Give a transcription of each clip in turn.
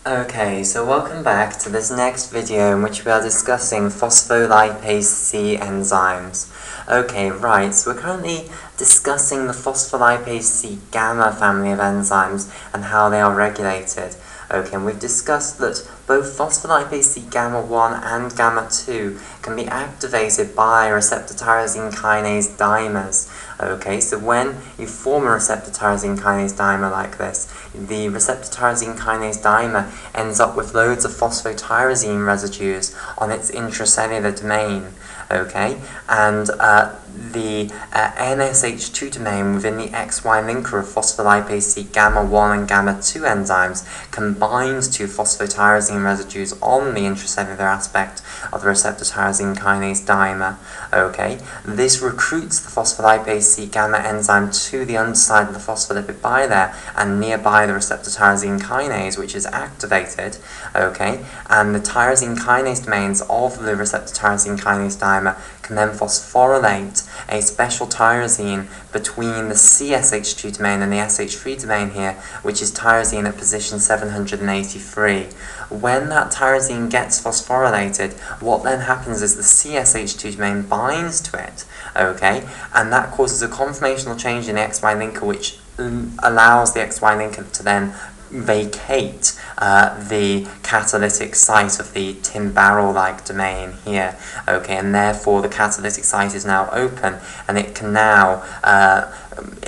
Okay, so welcome back to this next video in which we are discussing phospholipase C enzymes. Okay, right, so we're currently discussing the phospholipase C Gamma family of enzymes and how they are regulated. Okay, and we've discussed that both phospholipase C Gamma 1 and Gamma 2 can be activated by receptor tyrosine kinase dimers. Okay, so when you form a receptor tyrosine kinase dimer like this, the receptor tyrosine kinase dimer ends up with loads of phosphotyrosine residues on its intracellular domain. Okay, and the NSH2 domain within the XY linker of phospholipase C Gamma 1 and Gamma 2 enzymes combines two phosphotyrosine residues on the intracellular aspect of the receptor tyrosine kinase dimer. Okay, this recruits the phospholipase C Gamma enzyme to the underside of the phospholipid bilayer and nearby the receptor tyrosine kinase, which is activated. Okay, and the tyrosine kinase domains of the receptor tyrosine kinase dimer can then phosphorylate a special tyrosine between the CSH2 domain and the SH3 domain here, which is tyrosine at position 783. When that tyrosine gets phosphorylated, what then happens is the CSH2 domain binds to it, okay, and that causes a conformational change in the XY linker, which allows the XY linker to then vacate the catalytic site of the tin barrel-like domain here, okay, and therefore the catalytic site is now open and it can now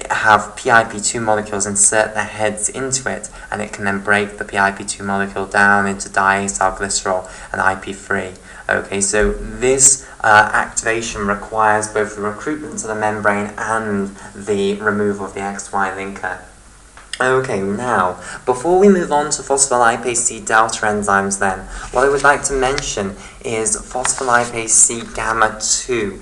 have PIP2 molecules insert their heads into it, and it can then break the PIP2 molecule down into diacylglycerol and IP3. Okay, so this activation requires both the recruitment to the membrane and the removal of the XY linker. Okay, now, before we move on to phospholipase C Delta enzymes then, what I would like to mention is phospholipase C Gamma 2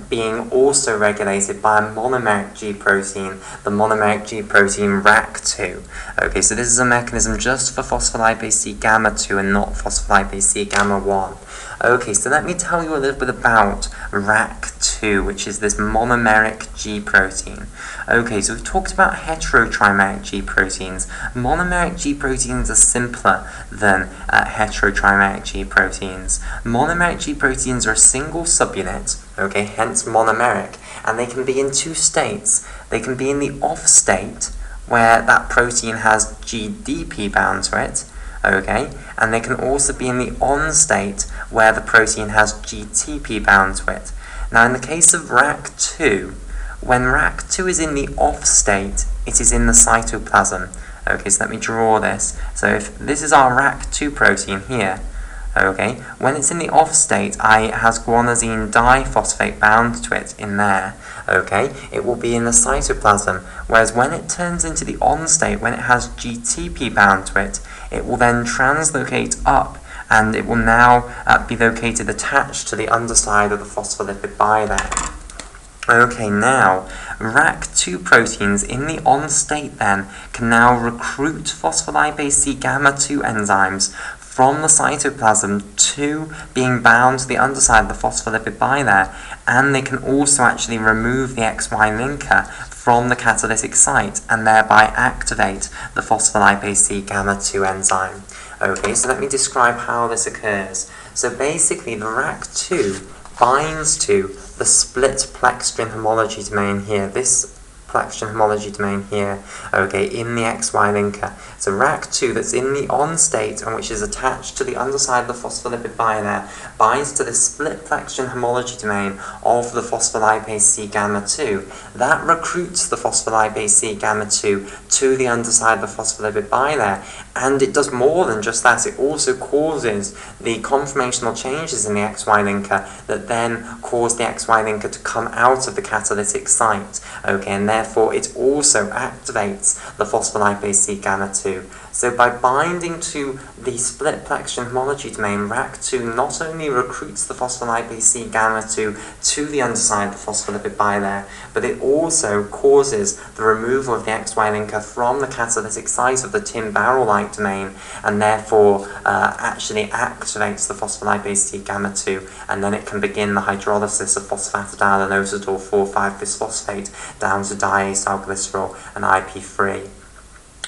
being also regulated by a monomeric G protein, the monomeric G protein RAC2. Okay, so this is a mechanism just for phospholipase C Gamma 2 and not phospholipase C Gamma 1. Okay, so let me tell you a little bit about RAC2, which is this monomeric G protein. Okay, so we've talked about heterotrimeric G proteins. Monomeric G proteins are simpler than heterotrimeric G proteins. Monomeric G proteins are a single subunit, okay, hence monomeric, and they can be in two states. They can be in the off state, where that protein has GDP bound to it, okay, and they can also be in the on state, where the protein has GTP bound to it. Now, in the case of RAC2, when RAC2 is in the off state, it is in the cytoplasm. Okay, so let me draw this. So if this is our RAC2 protein here, okay, when it's in the off state, it has guanosine diphosphate bound to it in there. Okay, it will be in the cytoplasm, whereas when it turns into the on state, when it has GTP bound to it, it will then translocate up, and it will now be located attached to the underside of the phospholipid bilayer. Okay, now, RAC2 proteins in the on state then can now recruit phospholipase C Gamma 2 enzymes from the cytoplasm to being bound to the underside of the phospholipid bilayer, and they can also actually remove the XY linker from the catalytic site and thereby activate the phospholipase C Gamma 2 enzyme. Okay, so let me describe how this occurs. So basically, the RAC2 binds to the split plextrin homology domain here, this plextrin homology domain here, okay, in the XY linker. So RAC2 that's in the on state and which is attached to the underside of the phospholipid bilayer binds to the split plextrin homology domain of the phospholipase C Gamma 2. That recruits the phospholipase C Gamma 2 to the underside of the phospholipid bilayer, and it does more than just that. It also causes the conformational changes in the XY linker that then cause the XY linker to come out of the catalytic site, okay, and therefore it also activates the phospholipase C Gamma 2. So by binding to the split plextrin homology domain, RAC2 not only recruits the phospholipase C Gamma 2 to the underside of the phospholipid bilayer, but it also causes the removal of the XY linker from the catalytic site of the tin barrel-like domain, and therefore actually activates the phospholipase C Gamma 2, and then it can begin the hydrolysis of phosphatidyl inositol 4,5-bisphosphate down to diacylglycerol and IP3.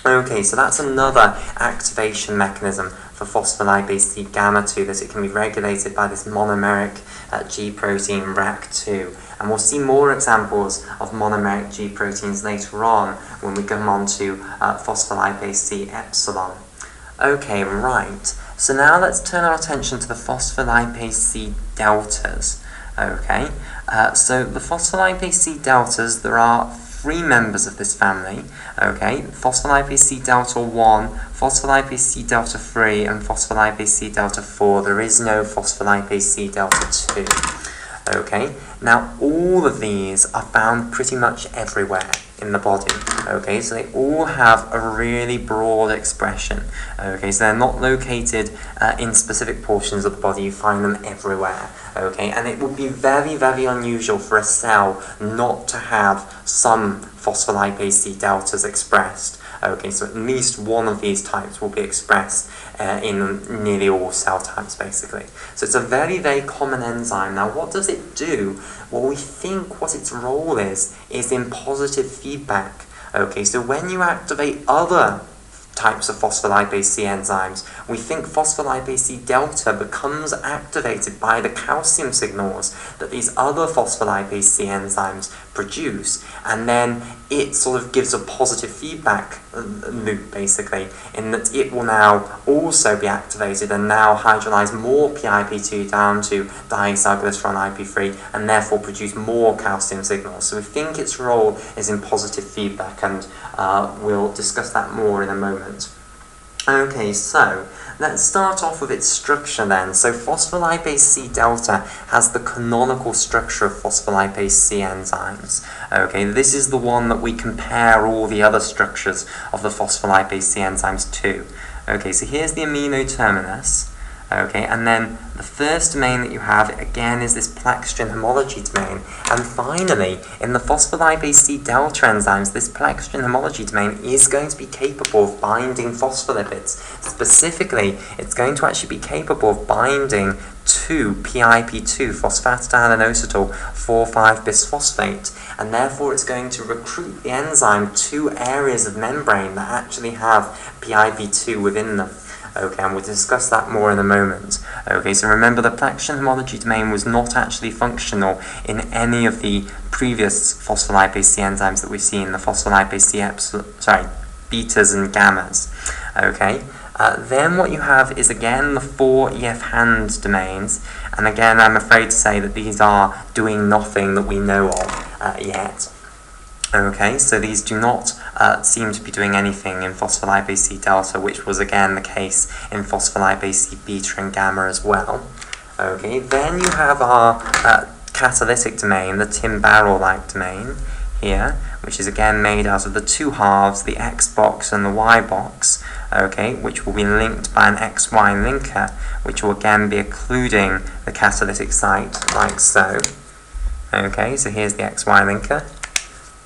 Okay, so that's another activation mechanism for phospholipase C gamma 2, that it can be regulated by this monomeric G protein RAC2. And we'll see more examples of monomeric G proteins later on when we come on to phospholipase C epsilon. Okay, right. So now let's turn our attention to the phospholipase C deltas. Okay, so the phospholipase C deltas, there are 3 members of this family. Okay, phospholipase C delta 1, phospholipase C delta 3, and phospholipase C delta 4. There is no phospholipase C delta 2. Okay, now all of these are found pretty much everywhere in the body. Okay, so they all have a really broad expression. Okay, so they're not located in specific portions of the body, you find them everywhere. Okay, and it would be very, very unusual for a cell not to have some phospholipase C deltas expressed. Okay, so at least one of these types will be expressed in nearly all cell types, basically. So it's a very, very common enzyme. Now, what does it do? Well, we think what its role is in positive feedback. Okay, so when you activate other types of phospholipase C enzymes, we think phospholipase C delta becomes activated by the calcium signals that these other phospholipase C enzymes produce, and then it sort of gives a positive feedback loop, basically, in that it will now also be activated and now hydrolyze more PIP2 down to diacylglycerol IP3 and therefore produce more calcium signals. So we think its role is in positive feedback, and we'll discuss that more in a moment. Okay, so let's start off with its structure then. So phospholipase C delta has the canonical structure of phospholipase C enzymes. Okay, this is the one that we compare all the other structures of the phospholipase C enzymes to. Okay, so here's the amino terminus. Okay, and then the first domain that you have, again, is this Plaquestrian homology domain. And finally, in the phospholipase C delta enzymes, this Plaquestrian homology domain is going to be capable of binding phospholipids. Specifically, it's going to actually be capable of binding to PIP2, phosphatidylinosytyl 4,5-bisphosphate, and therefore it's going to recruit the enzyme to areas of membrane that actually have PIP2 within them. Okay, and we'll discuss that more in a moment. Okay, so remember, the Plaquestrian homology domain was not actually functional in any of the previous phospholipase C enzymes that we've seen, the phospholipase C betas and gammas. Okay, then what you have is again the 4 EF hand domains, and again I'm afraid to say that these are doing nothing that we know of yet. Okay, so these do not seem to be doing anything in phospholipase C delta, which was again the case in phospholipase C beta and gamma as well. Okay, then you have our catalytic domain, the tin barrel-like domain here, which is again made out of the 2 halves, the X box and the Y box, okay, which will be linked by an XY linker, which will again be occluding the catalytic site, like so. Okay, so here's the XY linker.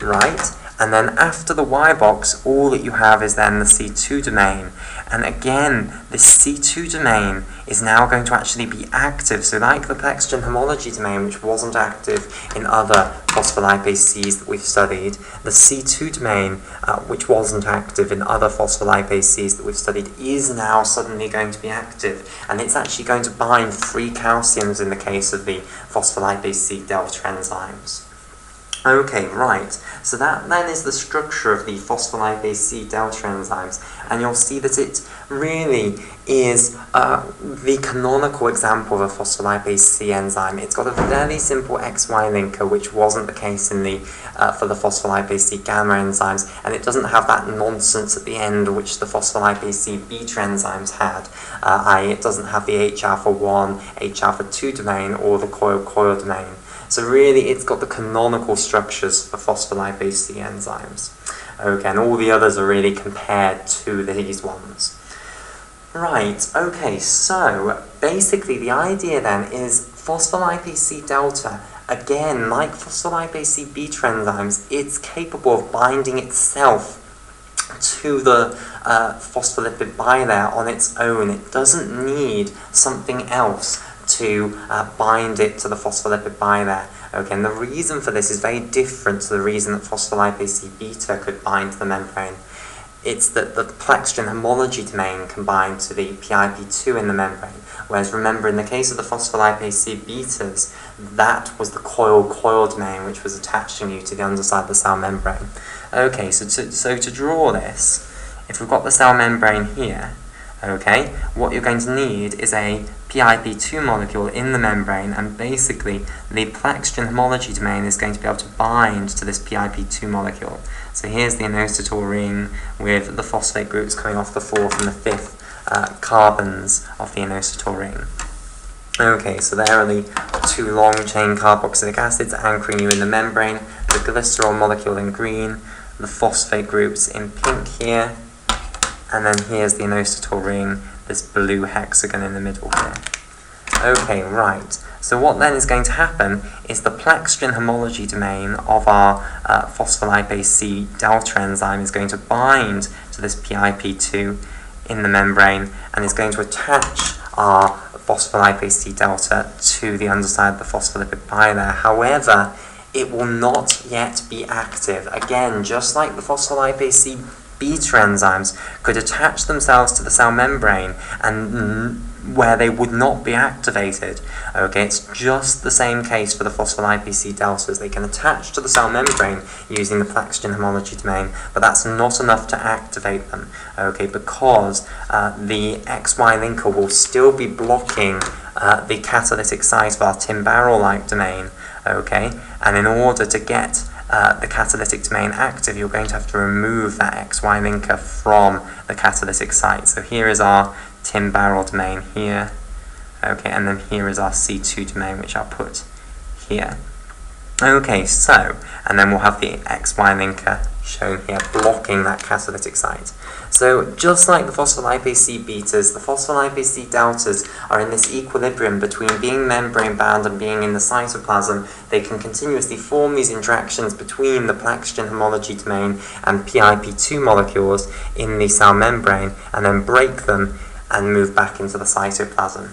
Right, and then after the Y box, all that you have is then the C2 domain. And again, this C2 domain is now going to actually be active. So like the Plaquestrian homology domain, which wasn't active in other phospholipase Cs that we've studied, the C2 domain, which wasn't active in other phospholipase Cs that we've studied, is now suddenly going to be active. And it's actually going to bind 3 calciums in the case of the phospholipase C delta enzymes. Okay, right, so that then is the structure of the phospholipase C delta enzymes, and you'll see that it really is the canonical example of a phospholipase C enzyme. It's got a very simple XY linker, which wasn't the case in the for the phospholipase C gamma enzymes, and it doesn't have that nonsense at the end which the phospholipase C beta enzymes had, i.e. it doesn't have the H-alpha-1, H-alpha-2 domain, or the coil-coil domain. So really, it's got the canonical structures for phospholipase C enzymes. Okay, and all the others are really compared to these ones. Right, okay, so basically the idea then is phospholipase C delta, again, like phospholipase C beta enzymes, it's capable of binding itself to the phospholipid bilayer on its own. It doesn't need something else to bind it to the phospholipid bilayer. Okay, and the reason for this is very different to the reason that phospholipase C beta could bind to the membrane. it's that the plextrin homology domain combined to the PIP2 in the membrane. Whereas remember, in the case of the phospholipase C betas, that was the coil domain which was attaching you to the underside of the cell membrane. Okay, so to draw this, if we've got the cell membrane here, okay, what you're going to need is a PIP2 molecule in the membrane, and basically the plextrin homology domain is going to be able to bind to this PIP2 molecule. So here's the inositol ring with the phosphate groups coming off the 4th and the 5th carbons of the inositol ring. Okay, so there are the 2 long-chain carboxylic acids anchoring you in the membrane, the glycerol molecule in green, the phosphate groups in pink here, and then here's the inositol ring, this blue hexagon in the middle here. Okay, right. So what then is going to happen is the plextrin homology domain of our phospholipase C Delta enzyme is going to bind to this PIP2 in the membrane and is going to attach our phospholipase C Delta to the underside of the phospholipid bilayer. However, it will not yet be active. Again, just like the phospholipase C beta enzymes could attach themselves to the cell membrane and where they would not be activated. Okay, it's just the same case for the phospholipase C deltas. They can attach to the cell membrane using the plextrin homology domain, but that's not enough to activate them. Okay, because the XY linker will still be blocking the catalytic site of our Timbarrel-like domain. Okay, and in order to get the catalytic domain active, you're going to have to remove that XY linker from the catalytic site. So here is our Timbarrel domain here, okay, and then here is our C2 domain, which I'll put here. Okay, so, and then we'll have the XY linker shown here blocking that catalytic site. So just like the phospholipase C betas, the phospholipase C deltas are in this equilibrium between being membrane bound and being in the cytoplasm. They can continuously form these interactions between the plextrin homology domain and PIP2 molecules in the cell membrane and then break them and move back into the cytoplasm.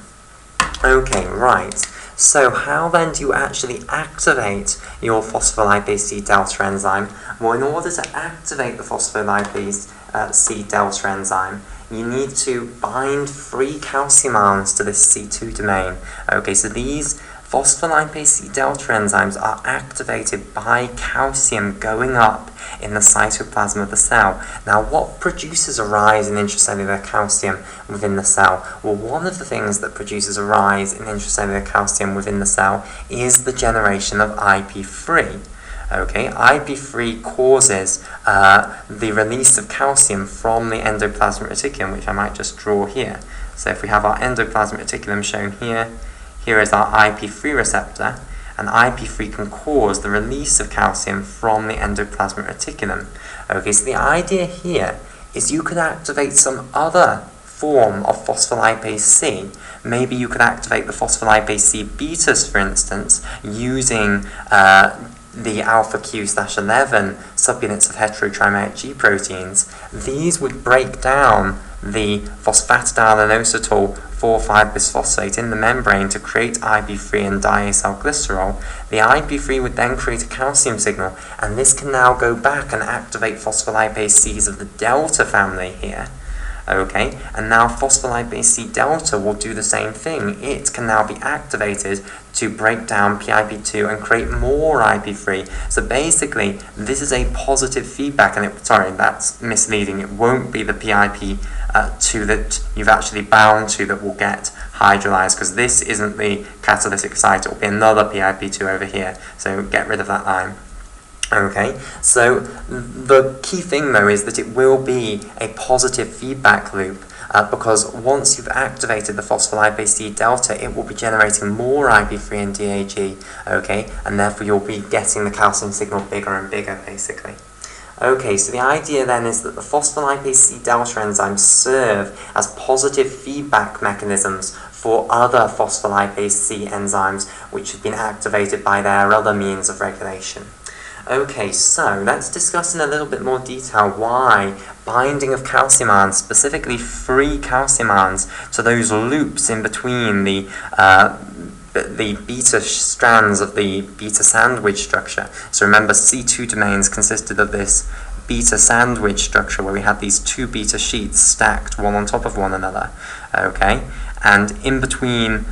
Okay, right. So how then do you actually activate your phospholipase C delta enzyme? Well, in order to activate the phospholipase C delta enzyme, you need to bind free calcium ions to this C2 domain. Okay, so these phospholipase C delta enzymes are activated by calcium going up in the cytoplasm of the cell. Now, what produces a rise in intracellular calcium within the cell? Well, one of the things that produces a rise in intracellular calcium within the cell is the generation of IP3. Okay, IP3 causes the release of calcium from the endoplasmic reticulum, which I might just draw here. So if we have our endoplasmic reticulum shown here, here is our IP3 receptor, and IP3 can cause the release of calcium from the endoplasmic reticulum. Okay, so the idea here is you could activate some other form of phospholipase C. Maybe you could activate the phospholipase C betas, for instance, using the alpha Q/11 subunits of heterotrimeric G proteins. These would break down the phosphatidylinositol 4,5-bisphosphate in the membrane to create IP3 and diacylglycerol. The IP3 would then create a calcium signal, and this can now go back and activate phospholipase Cs of the delta family here. Okay, and now phospholipase C delta will do the same thing. It can now be activated to break down PIP2 and create more IP3. So basically, this is a positive feedback, and sorry, that's misleading. It won't be the PIP2 that you've actually bound to that will get hydrolyzed, because this isn't the catalytic site. It will be another PIP2 over here. So get rid of that line. Okay, so the key thing though is that it will be a positive feedback loop because once you've activated the phospholipase C delta, it will be generating more IP3 and DAG, okay, and therefore you'll be getting the calcium signal bigger and bigger basically. Okay, so the idea then is that the phospholipase C delta enzymes serve as positive feedback mechanisms for other phospholipase C enzymes which have been activated by their other means of regulation. Okay, so let's discuss in a little bit more detail why binding of calcium ions, specifically free calcium ions, to those loops in between the beta strands of the beta sandwich structure. So remember, C2 domains consisted of this beta sandwich structure where we had these two beta sheets stacked one on top of one another. Okay, and in between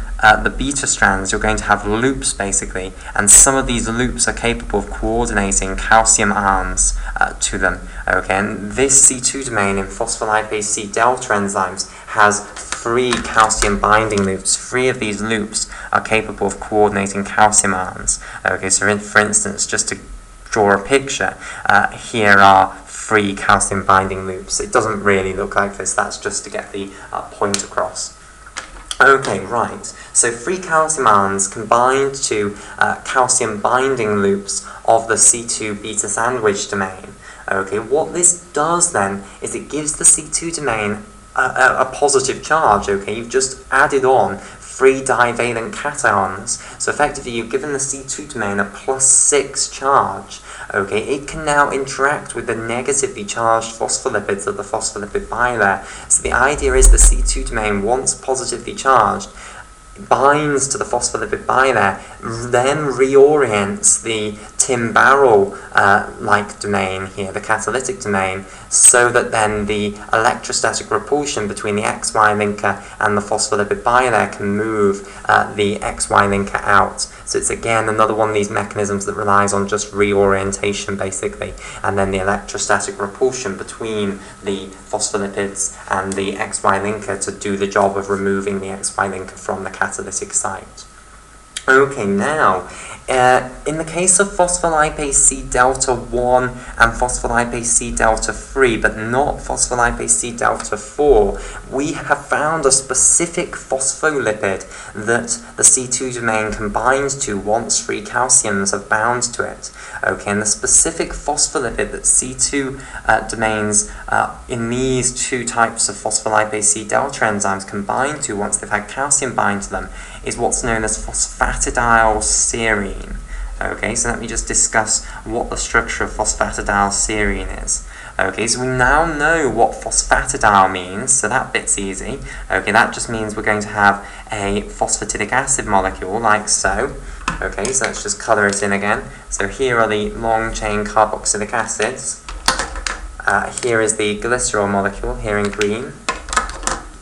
the beta strands you're going to have loops basically, and some of these loops are capable of coordinating calcium ions to them. Okay, and this C2 domain in phospholipase C Delta enzymes has 3 calcium binding loops. 3 of these loops are capable of coordinating calcium ions. Okay, so for instance, just to draw a picture, here are 3 calcium binding loops. It doesn't really look like this, that's just to get the point across. Okay, right, so 3 calcium ions combined to calcium binding loops of the C2 beta sandwich domain. Okay, what this does then is it gives the C2 domain a positive charge. Okay, you've just added on 3 divalent cations, so effectively you've given the C2 domain a +6 charge. Okay, it can now interact with the negatively charged phospholipids of the phospholipid bilayer. So the idea is the C2 domain, once positively charged, binds to the phospholipid bilayer, then reorients the tin barrel like domain here, the catalytic domain, so that then the electrostatic repulsion between the XY linker and the phospholipid bilayer can move the XY linker out. So it's again another one of these mechanisms that relies on just reorientation basically, and then the electrostatic repulsion between the phospholipids and the XY linker to do the job of removing the XY linker from the catalytic site. Okay, now, in the case of phospholipase C Delta 1 and phospholipase C Delta 3, but not phospholipase C Delta 4, we have found a specific phospholipid that the C2 domain can bind to once 3 calciums are bound to it. Okay, and the specific phospholipid that C2 domains in these 2 types of phospholipase C Delta enzymes can bind to once they've had calcium bind to them is what's known as phosphatidylserine. Okay, so let me just discuss what the structure of phosphatidylserine is. Okay, so we now know what phosphatidyl means, so that bit's easy. Okay, that just means we're going to have a phosphatidic acid molecule, like so. Okay, so let's just colour it in again. So here are the long-chain carboxylic acids. Here is the glycerol molecule, here in green.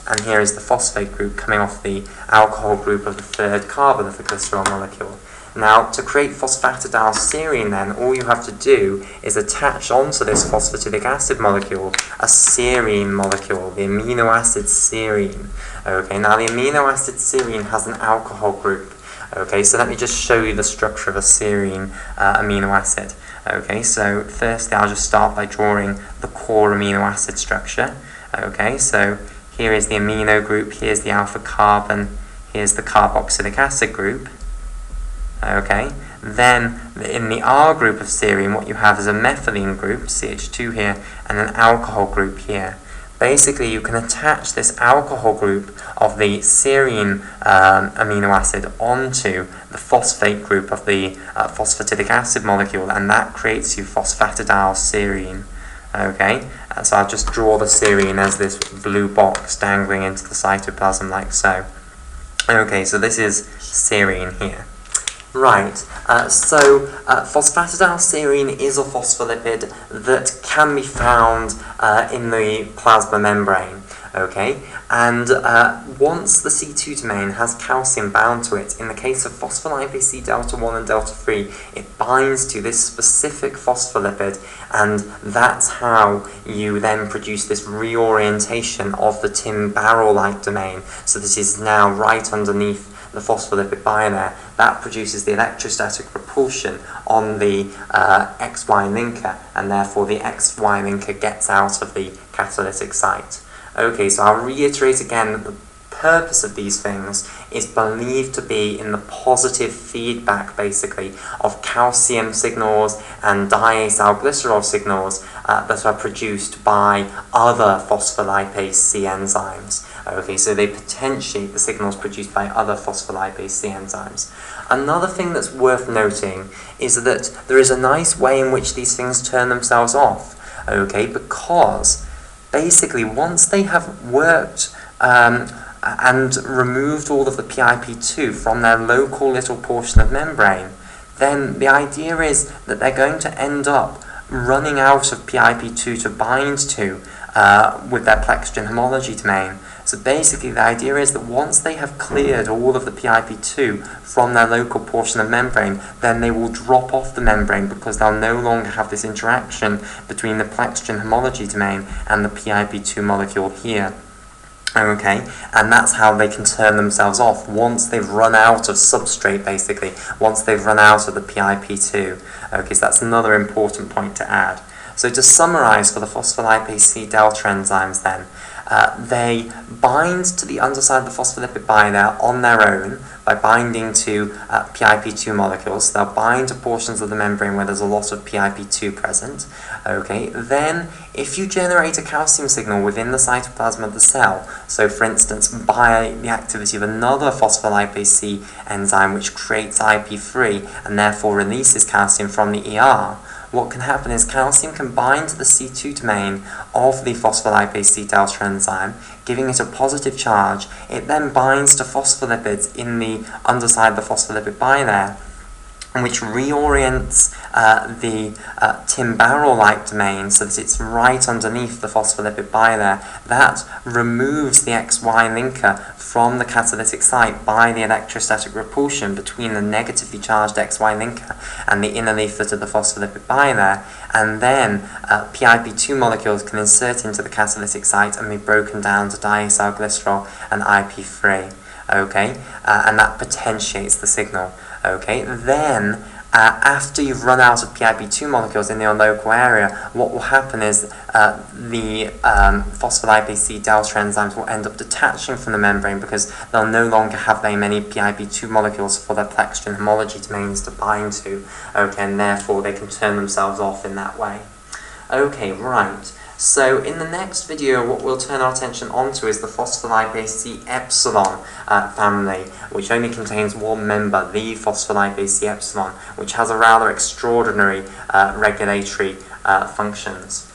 And here is the phosphate group coming off the alcohol group of the 3rd carbon of the glycerol molecule. Now, to create phosphatidylserine then, all you have to do is attach onto this phosphatidic acid molecule a serine molecule, the amino acid serine. Okay, now the amino acid serine has an alcohol group. Okay, so let me just show you the structure of a serine amino acid. Okay, so firstly I'll just start by drawing the core amino acid structure. Okay, so here is the amino group, here's the alpha carbon, here's the carboxylic acid group. Okay, then in the R group of serine, what you have is a methylene group, CH2 here, and an alcohol group here. Basically, you can attach this alcohol group of the serine amino acid onto the phosphate group of the phosphatidic acid molecule, and that creates you phosphatidylserine. Okay, so I'll just draw the serine as this blue box dangling into the cytoplasm like so. Okay, so this is serine here. Right, so phosphatidylserine is a phospholipid that can be found in the plasma membrane. Okay, and once the C2 domain has calcium bound to it, in the case of phospholipase C Delta 1 and Delta 3, it binds to this specific phospholipid, and that's how you then produce this reorientation of the tin barrel-like domain. So this is now right underneath the phospholipid bilayer. That produces the electrostatic repulsion on the XY linker, and therefore the XY linker gets out of the catalytic site. Okay, so I'll reiterate again that the purpose of these things is believed to be in the positive feedback, basically, of calcium signals and diacylglycerol signals that are produced by other phospholipase C enzymes. Okay, so they potentiate the signals produced by other phospholipase C enzymes. Another thing that's worth noting is that there is a nice way in which these things turn themselves off. Okay, because basically once they have worked and removed all of the PIP2 from their local little portion of membrane, then the idea is that they're going to end up running out of PIP2 to bind to with their plexgen homology domain. So basically the idea is that once they have cleared all of the PIP2 from their local portion of membrane, then they will drop off the membrane because they'll no longer have this interaction between the plexgen homology domain and the PIP2 molecule here. Okay, and that's how they can turn themselves off once they've run out of substrate, basically, once they've run out of the PIP2. Okay, so that's another important point to add. So to summarize for the phospholipase C Delta enzymes then, they bind to the underside of the phospholipid bilayer on their own by binding to PIP2 molecules. They'll bind to portions of the membrane where there's a lot of PIP2 present. Okay, then if you generate a calcium signal within the cytoplasm of the cell, so for instance by the activity of another phospholipase C enzyme which creates IP3 and therefore releases calcium from the ER, what can happen is calcium can bind to the C2 domain of the phospholipase C Delta enzyme, giving it a positive charge. It then binds to phospholipids in the underside of the phospholipid bilayer, which reorients the Tim-Barrel-like domain so that it's right underneath the phospholipid bilayer. That removes the XY linker from the catalytic site by the electrostatic repulsion between the negatively charged XY linker and the inner leaflet of the phospholipid bilayer, and then PIP2 molecules can insert into the catalytic site and be broken down to diacylglycerol and IP3. Okay, and that potentiates the signal. Okay, then after you've run out of PIP2 molecules in your local area, what will happen is the phospholipase C Delta enzymes will end up detaching from the membrane because they'll no longer have very many PIP2 molecules for their plexgen homology domains to bind to. Okay, and therefore they can turn themselves off in that way. Okay, right. So in the next video, what we'll turn our attention onto is the phospholipase C epsilon family, which only contains one member, the phospholipase C epsilon, which has a rather extraordinary regulatory functions.